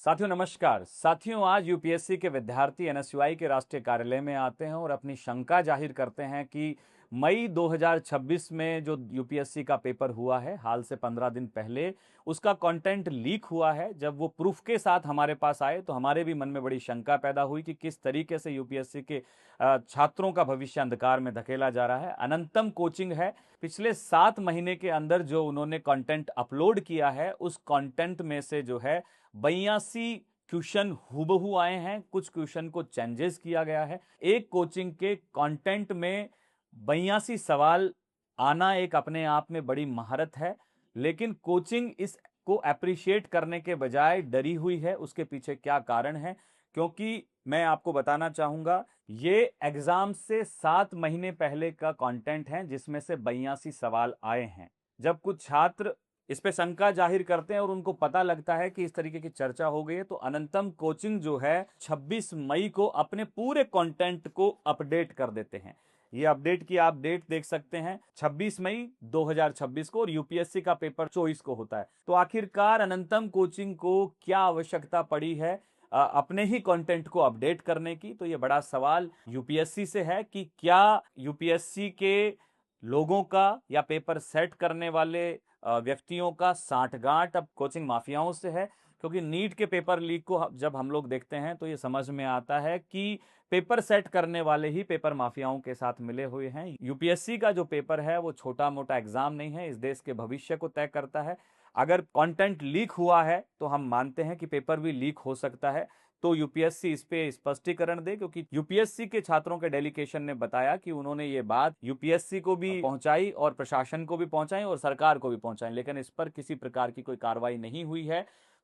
साथियों नमस्कार। साथियों आज यूपीएससी के विद्यार्थी एनएसयूआई के राष्ट्रीय कार्यालय में आते हैं और अपनी शंका जाहिर करते हैं कि मई 2026 में जो यूपीएससी का पेपर हुआ है हाल से 15 दिन पहले उसका कंटेंट लीक हुआ है। जब वो प्रूफ के साथ हमारे पास आए तो हमारे भी मन में बड़ी शंका पैदा हुई कि किस तरीके से यूपीएससी के छात्रों का भविष्य अंधकार में धकेला जा रहा है। अनंतम कोचिंग है, पिछले 7 महीने के अंदर जो उन्होंने कंटेंट अपलोड किया है उस कंटेंट में से जो है 82 क्वेश्चन हूबहू आए हैं, कुछ क्वेश्चन को चेंजेस किया गया है। एक कोचिंग के कंटेंट में 82 सवाल आना एक अपने आप में बड़ी महारत है, लेकिन कोचिंग इसको अप्रिशिएट करने के बजाय डरी हुई है। उसके पीछे क्या कारण है? क्योंकि मैं आपको बताना चाहूंगा ये एग्जाम से 7 महीने पहले का कंटेंट है जिसमें से 82 सवाल आए हैं। जब कुछ छात्र इस पे शंका जाहिर करते हैं और उनको पता लगता है कि इस तरीके की चर्चा हो गई है तो अनंतम कोचिंग जो है 26 मई को अपने पूरे कंटेंट को अपडेट कर देते हैं। ये अपडेट की आप डेट देख सकते हैं 26 मई 2026 को, और यूपीएससी का पेपर 24 को होता है। तो आखिरकार अनंतम कोचिंग को क्या आवश्यकता पड़ी है अपने ही कंटेंट को अपडेट करने की? तो ये बड़ा सवाल यूपीएससी से है कि क्या यूपीएससी के लोगों का या पेपर सेट करने वाले व्यक्तियों का साठगांठ अब कोचिंग माफियाओं से है। क्योंकि नीट के पेपर लीक को जब हम लोग देखते हैं तो ये समझ में आता है कि पेपर सेट करने वाले ही पेपर माफियाओं के साथ मिले हुए हैं। यूपीएससी का जो पेपर है वो छोटा मोटा एग्जाम नहीं है, इस देश के भविष्य को तय करता है। अगर कंटेंट लीक हुआ है तो हम मानते हैं कि पेपर भी लीक हो सकता है। तो यूपीएससी इस पे स्पष्टीकरण दे, क्योंकि यूपीएससी के छात्रों के डेलीगेशन ने बताया कि उन्होंने ये बात यूपीएससी को भी पहुंचाई और प्रशासन को भी पहुंचाई और सरकार को भी पहुंचाई, लेकिन इस पर किसी प्रकार की कोई कार्रवाई नहीं हुई है।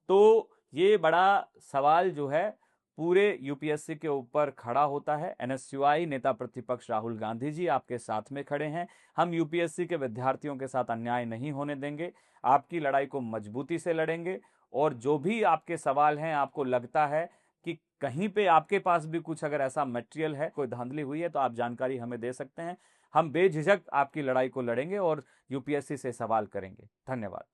तो ये बड़ा सवाल जो है पूरे यूपीएससी के ऊपर खड़ा होता है। एनएसयूआई नेता प्रतिपक्ष राहुल गांधी जी आपके साथ में खड़े हैं। हम यूपीएससी के विद्यार्थियों के साथ अन्याय नहीं होने देंगे, आपकी लड़ाई को मजबूती से लड़ेंगे। और जो भी आपके सवाल हैं, आपको लगता है कि कहीं पे आपके पास भी कुछ अगर ऐसा मटेरियल है, कोई धांधली हुई है, तो आप जानकारी हमें दे सकते हैं। हम बेझिझक आपकी लड़ाई को लड़ेंगे और यूपीएससी से सवाल करेंगे। धन्यवाद।